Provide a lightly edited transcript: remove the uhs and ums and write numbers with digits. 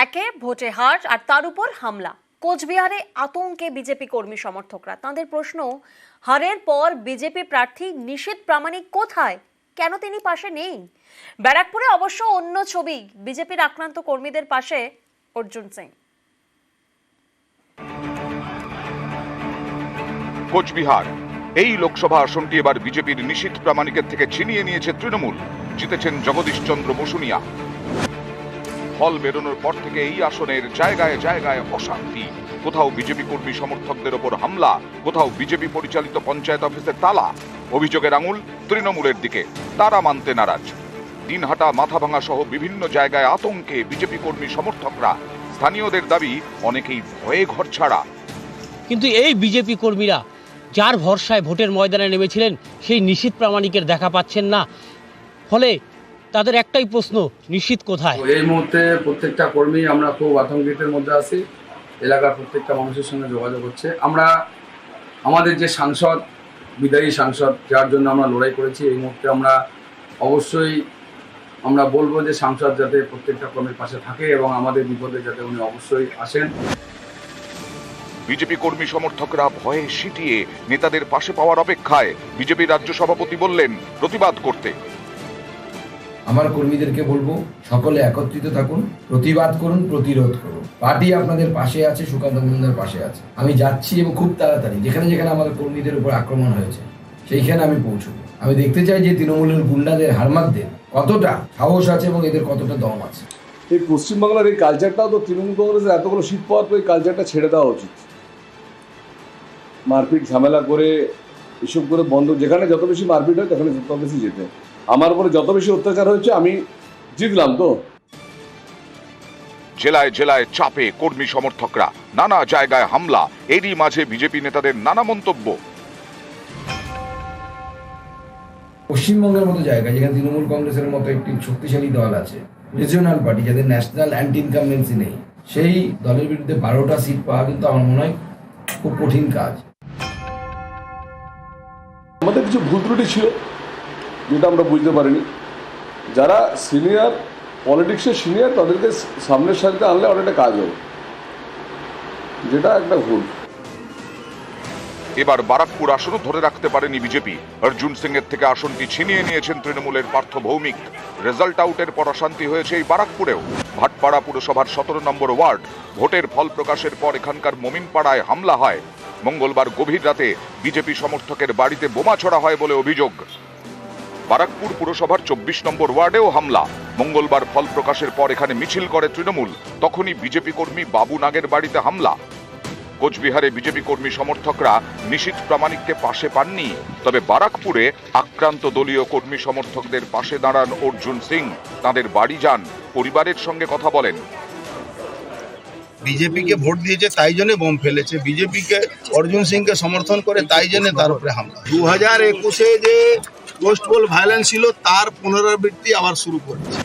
একে ভোটে হার আর তার উপর হামলা। কোচবিহারে আতঙ্কে বিজেপি কর্মী সমর্থকরা। তাদের প্রশ্ন, হারের পর বিজেপি প্রার্থী নিশীথ প্রামাণিক কোথায়, কেন তিনি পাশে নেই? ব্যারাকপুরে অবশ্য অন্য ছবি, বিজেপির আক্রান্ত কর্মীদের পাশে অর্জুন সিং। কোচবিহার এই লোকসভা আসনটি এবার বিজেপির নিশীথ প্রামাণিকের থেকে ছিনিয়ে নিয়েছে তৃণমূল। জিতেছেন জগদীশ চন্দ্র বসুনিয়া। ফল বেরোনোর পর থেকে এই আসনের জায়গায় জায়গায় অশান্তি। কোথাও বিজেপি কর্মী সমর্থকদের ওপর হামলা, কোথাও বিজেপি পরিচালিত পঞ্চায়েত অফিসের তালা। অভিযোগের আঙুল তৃণমূলের দিকে, তারা মানতে নারাজ। দিনহাটা, মাথাভাঙা সহ বিভিন্ন জায়গায় আতঙ্কে বিজেপি কর্মী সমর্থকরা। স্থানীয়দের দাবি, অনেকেই ভয়ে ঘর ছাড়া। কিন্তু এই বিজেপি কর্মীরা যার ভরসায় ভোটের ময়দানে নেমেছিলেন, সেই নিশীথ প্রামাণিকের দেখা পাচ্ছেন না। ফলে তাদের একটাই প্রশ্ন, নিশীথ কোথায়? এই মুহূর্তে প্রত্যেকটা কর্মী আমরা খুব আতঙ্কিতের মধ্যে আছি। এলাকার প্রত্যেকটা মানুষের সঙ্গে যোগাযোগ হচ্ছে। আমরা আমাদের যে সাংসদ, বিদায়ী সাংসদ, যার জন্য আমরা লড়াই করেছি, এই মুহূর্তে আমরা অবশ্যই বলবো যে সাংসদ যাতে প্রত্যেকটা কর্মীর পাশে থাকে এবং আমাদের বিপদে যাতে উনি অবশ্যই আসেন। বিজেপি কর্মী সমর্থকরা ভয়ে সিটিয়ে নেতাদের পাশে পাওয়ার অপেক্ষায়। বিজেপি রাজ্য সভাপতি বললেন প্রতিবাদ করতে। আমার কর্মীদেরকে বলবো, সকলে একত্রিত থাকুন, প্রতিবাদ করুন, প্রতিরোধ করুন। পার্টি আপনাদের পাশে আছে, সুকান্ত মজুমদার পাশে আছে। আমি যাচ্ছি এবং খুব তাড়াতাড়ি যেখানে যেখানে আমাদের কর্মীদের উপর আক্রমণ হয়েছে সেইখানে আমি পৌঁছবো। আমি দেখতে চাই যে তৃণমূলের গুন্ডাদের, হারমাদদের কতটা সাহস আছে এবং এদের কতটা দম আছে। এই পশ্চিমবাংলার এই কালচারটাও তো তৃণমূল কংগ্রেসের এতগুলো শীত পাওয়ার পর এই কালচারটা ছেড়ে দেওয়া উচিত। মারপিট ঝামেলা করে এসব করে বন্ধ, যেখানে যত বেশি মারপিট হয় সেখানে তত বেশি যেতে। আমার উপরে যত বেশি অত্যাচার হয়েছে, আমি জিতলাম তো। জেলায় জেলায় চাপে কর্মী সমর্থকরা, নানা জায়গায় হামলা। এরই মাঝে বিজেপি নেতাদের নানা মন্তব্য। পশ্চিমবঙ্গের মতো জায়গায় যেখানে তৃণমূল কংগ্রেসের মতো একটি শক্তিশালী দল আছে, রিজিওনাল পার্টি যাদের ন্যাশনাল অ্যান্টি ইনকামবেন্সি নেই, সেই দলের বিরুদ্ধে 12টা সিট পাওয়া কিন্তু আমার মনে হয় খুব কঠিন কাজ। আমাদের কিছু ভুল ত্রুটি ছিল যেটা আমরা বুঝতে পারিনি। যারা সিনিয়র, পলিটিক্সের সিনিয়র, তাদেরকে সামনের সারিতে আনলে অনেকটা কাজ হবে, যেটা একটা ভুল। এবার বারাকপুর আসনও ধরে রাখতে পারেনি বিজেপি। অর্জুন সিং এর থেকে আসনটি ছিনিয়ে নিয়েছেন তৃণমূলের পার্থ ভৌমিক। রেজাল্ট আউটের পর অশান্তি হয়েছে এই বারাকপুরেও। ভাটপাড়া পুরসভার 17 নম্বর ওয়ার্ড। ভোটের ফল প্রকাশের পর এখানকার মোমিনপাড়ায় হামলা হয়। মঙ্গলবার গভীর রাতে বিজেপি সমর্থকের বাড়িতে বোমা ছোড়া হয় বলে অভিযোগ। বারাকপুর পুরসভার 24 নম্বর ওয়ার্ডেও হামলা। মঙ্গলবার ফল প্রকাশের পর এখানে মিছিল করে তৃণমূল। তখনই বিজেপি কর্মী বাবু নাগের বাড়িতে হামলা। কোচবিহারে বিজেপি কর্মী সমর্থকরা নিশীথ প্রামাণিককে পাশে পাননি। তবে বারাকপুরে আক্রান্ত দলীয় কর্মী সমর্থকদের পাশে দাঁড়ান অর্জুন সিং। তাদের বাড়ি যান, পরিবারের সঙ্গে কথা বলেন। বিজেপিকে ভোট দিয়েছে তাই জন্য বোম ফেলেছে, বিজেপিকে অর্জুন সিংকে সমর্থন করে তাই জন্য তার উপরে হামলা। 2021-এ যে পোস্ট পোল ভায়োলেন্স ছিল তার পুনরাবৃত্তি আবার শুরু করেছে।